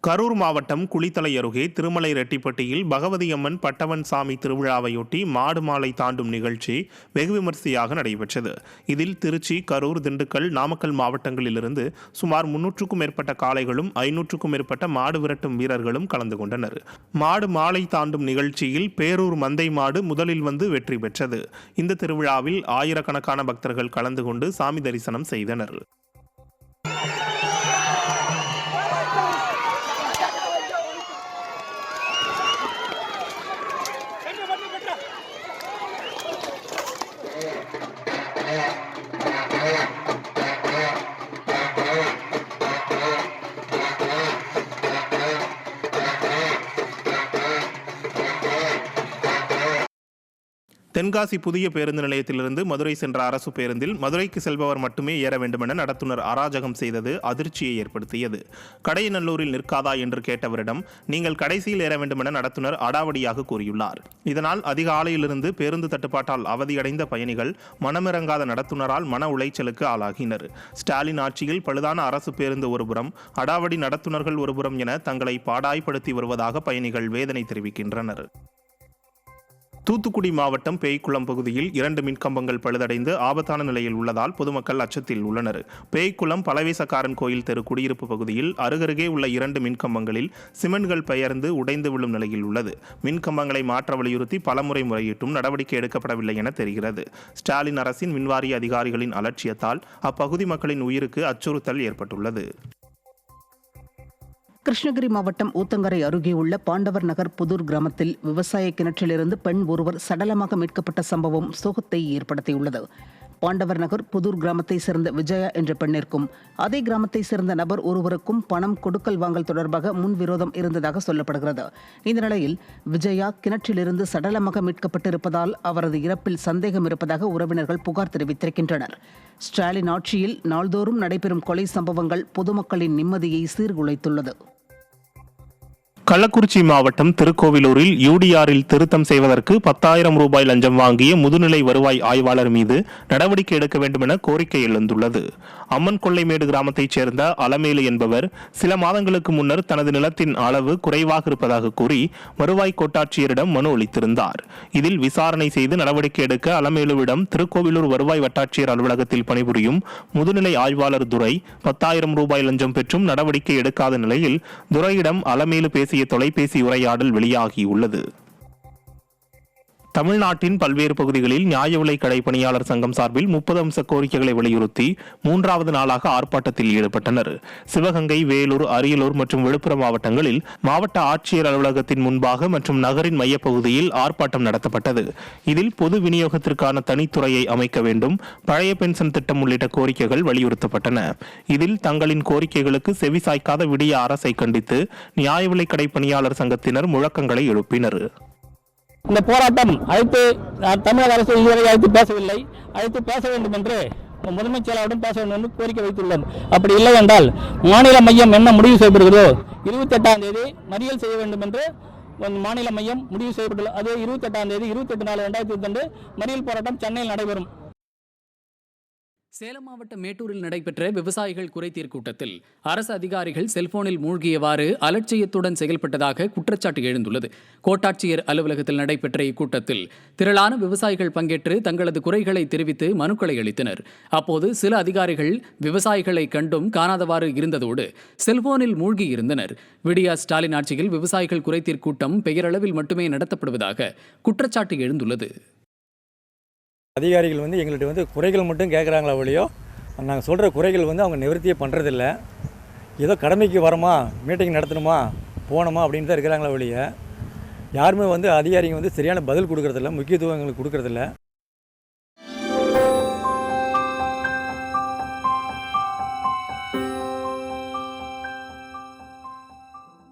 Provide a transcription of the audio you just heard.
கரூர் மாவட்டம் குளித்தலை அருகே திருமலை ரெட்டிப்பட்டியில் பகவதி அம்மன் பட்டவன் சாமி திருவிழாவையொட்டி மாடு மாலை தாண்டும் நிகழ்ச்சி வெகு விமரிசையாக நடைபெற்றது. இதில் திருச்சி, கரூர், திண்டுக்கல், நாமக்கல் மாவட்டங்களிலிருந்து சுமார் 300க்கும் மேற்பட்ட காளைகளும் 500க்கும் மேற்பட்ட மாடு விரட்டும் வீரர்களும் கலந்து கொண்டனர். மாடு மாலை தாண்டும் நிகழ்ச்சியில் பேரூர் மந்தை மாடு முதலில் வந்து வெற்றி பெற்றது. இந்த திருவிழாவில் ஆயிரக்கணக்கான பக்தர்கள் கலந்து கொண்டு சாமி தரிசனம் செய்தனர். தென்காசி புதிய பேருந்து நிலையத்திலிருந்து மதுரை சென்ற அரசு பேருந்தில் மதுரைக்கு செல்பவர் மட்டுமே ஏற வேண்டுமென நடத்துனர் அராஜகம் செய்தது அதிர்ச்சியை ஏற்படுத்தியது. கடையநல்லூரில் நிற்காதா என்று கேட்டவரிடம் நீங்கள் கடைசியில் ஏற வேண்டுமென நடத்துனர் அடாவடியாக கூறியுள்ளார். இதனால் அதிகாலையிலிருந்து பேருந்து தட்டுப்பாட்டால் அவதியடைந்த பயணிகள் மனமிறங்காத நடத்துனரால் மன உளைச்சலுக்கு ஆளாகினர். ஸ்டாலின் ஆட்சியில் பழுதான அரசு பேருந்து ஒருபுறம், அடாவடி நடத்துனர்கள் ஒருபுறம் என தங்களை பாடாய்படுத்தி வருவதாக பயணிகள் வேதனை தெரிவிக்கின்றனர். தூத்துக்குடி மாவட்டம் பேய்க்குளம் பகுதியில் 2 மின்கம்பங்கள் பழுதடைந்து ஆபத்தான நிலையில் உள்ளதால் பொதுமக்கள் அச்சத்தில் உள்ளனர். பேய்க்குளம் பலவேசக்காரன் கோயில் தெரு குடியிருப்பு பகுதியில் அருகருகே உள்ள 2 மின்கம்பங்களில் சிமெண்ட்கள் பெயர்ந்து உடைந்து விழும் நிலையில் உள்ளது. மின்கம்பங்களை மாற்ற வலியுறுத்தி பலமுறை முறையிட்டும் நடவடிக்கை எடுக்கப்படவில்லை என தெரிகிறது. ஸ்டாலின் அரசின் மின்வாரிய அதிகாரிகளின் அலட்சியத்தால் அப்பகுதி மக்களின் உயிருக்கு அச்சுறுத்தல் ஏற்பட்டுள்ளது. கிருஷ்ணகிரி மாவட்டம் ஊத்தங்கரை அருகே உள்ள பாண்டவர் நகர் புதூர் கிராமத்தில் விவசாய கிணற்றிலிருந்து பெண் ஒருவர் சடலமாக மீட்கப்பட்ட சம்பவம் சோகத்தை ஏற்படுத்தியுள்ளது. பாண்டவர் நகர் புதூர் கிராமத்தை சேர்ந்த விஜயா என்ற பெண்ணிற்கும் அதே கிராமத்தை சேர்ந்த நபர் ஒருவருக்கும் பணம் கொடுக்கல் வாங்கல் தொடர்பாக முன்விரோதம் இருந்ததாக சொல்லப்படுகிறது. இந்த நிலையில் விஜயா கிணற்றிலிருந்து சடலமாக மீட்கப்பட்டிருப்பதால் அவரது இறப்பில் சந்தேகம் இருப்பதாக உறவினர்கள் புகார் தெரிவித்திருக்கின்றனர். ஸ்டாலின் ஆட்சியில் நாள்தோறும் நடைபெறும் கொலை சம்பவங்கள் பொதுமக்களின் நிம்மதியை சீர்குலைத்துள்ளது. கள்ளக்குறிச்சி மாவட்டம் திருக்கோவிலூரில் யூடிஆரில் திருத்தம் செய்வதற்கு 10,000 ரூபாய் லஞ்சம் வாங்கிய முதுநிலை வருவாய் ஆய்வாளர் மீது நடவடிக்கை எடுக்க வேண்டும் என கோரிக்கை எழுந்துள்ளது. அம்மன் கொள்ளைமேடு கிராமத்தைச் சேர்ந்த அலமேலு என்பவர் சில மாதங்களுக்கு முன்னர் தனது நிலத்தின் அளவு குறைவாக இருப்பதாக கூறி வருவாய் கோட்டாட்சியரிடம் மனு அளித்திருந்தார். இதில் விசாரணை செய்து நடவடிக்கை எடுக்க அலமேலுவிடம் திருக்கோவிலூர் வருவாய் வட்டாட்சியர் அலுவலகத்தில் பணிபுரியும் முதுநிலை ஆய்வாளர் துரை 10,000 ரூபாய் லஞ்சம் பெற்றும் நடவடிக்கை எடுக்காத நிலையில் துரையிடம் அலமேலு பேசிய தொலைபேசி உரையாடல் வெளியாகியுள்ளது. தமிழ்நாட்டின் பல்வேறு பகுதிகளில் நியாய விலை கடை பணியாளர் சங்கம் சார்பில் 30 அம்ச கோரிக்கைகளை வலியுறுத்தி 3வது நாளாக ஆர்ப்பாட்டத்தில் ஈடுபட்டனர். சிவகங்கை, வேலூர், அரியலூர் மற்றும் விழுப்புரம் மாவட்டங்களில் மாவட்ட ஆட்சியர் அலுவலகத்தின் முன்பாக மற்றும் நகரின் மையப்பகுதியில் ஆர்ப்பாட்டம் நடத்தப்பட்டது. இதில் பொது விநியோகத்திற்கான தனித்துறையை அமைக்க வேண்டும், பழைய பென்ஷன் திட்டம் உள்ளிட்ட கோரிக்கைகள் வலியுறுத்தப்பட்டன. இதில் தங்களின் கோரிக்கைகளுக்கு செவிசாய்க்காத விடிய அரசை கண்டித்து நியாய விலை கடை பணியாளர் சங்கத்தினர் முழக்கங்களை எழுப்பினர். இந்த போராட்டம் தமிழக அரசு இதுவரை அழைத்து பேசவில்லை. அழைத்து பேச வேண்டும் என்று முதன்மைச் செயலாளரிடம் பேச வேண்டும் என்று கோரிக்கை வைத்துள்ளோம். அப்படி இல்லை என்றால் மாநில மையம் என்ன முடிவு செய்யப்படுகிறதோ 28ஆம் தேதி மறியல் செய்ய வேண்டும் என்று மாநில மையம் முடிவு செய்யப்பட்டுள்ளது. அது 28ஆம் தேதி 28/4/2022 மறியல் போராட்டம் சென்னையில் நடைபெறும். சேலம் மாவட்டம் மேட்டூரில் நடைபெற்ற விவசாயிகள் குறைதீர் கூட்டத்தில் அரசு அதிகாரிகள் செல்போனில் மூழ்கியவாறு அலட்சியத்துடன் செயல்பட்டதாக குற்றச்சாட்டு எழுந்துள்ளது. கோட்டாட்சியர் அலுவலகத்தில் நடைபெற்ற இக்கூட்டத்தில் திரளான விவசாயிகள் பங்கேற்று தங்களது குறைகளை தெரிவித்து மனுக்களை அளித்தனர். அப்போது சில அதிகாரிகள் விவசாயிகளை கண்டும் காணாதவாறு இருந்ததோடு செல்போனில் மூழ்கியிருந்தனர். விடியா ஸ்டாலின் ஆட்சியில் விவசாயிகள் குறைதீர் கூட்டம் பெயரளவில் மட்டுமே நடத்தப்படுவதாக குற்றச்சாட்டு எழுந்துள்ளது. அதிகாரிகள் எங்கள்கிட்ட குறைகள் மட்டும் கேட்குறாங்களா ஒழியோ நாங்கள் சொல்கிற குறைகள் அவங்க நிவர்த்தியே பண்ணுறதில்ல. ஏதோ கடமைக்கு வரமா, மீட்டிங் நடத்தணுமா, போனோமா அப்படின்னு தான் இருக்கிறாங்களா ஒழிய யாருமே அதிகாரிங்க சரியான பதில் கொடுக்குறதில்ல, முக்கியத்துவம் எங்களுக்கு கொடுக்குறதில்ல.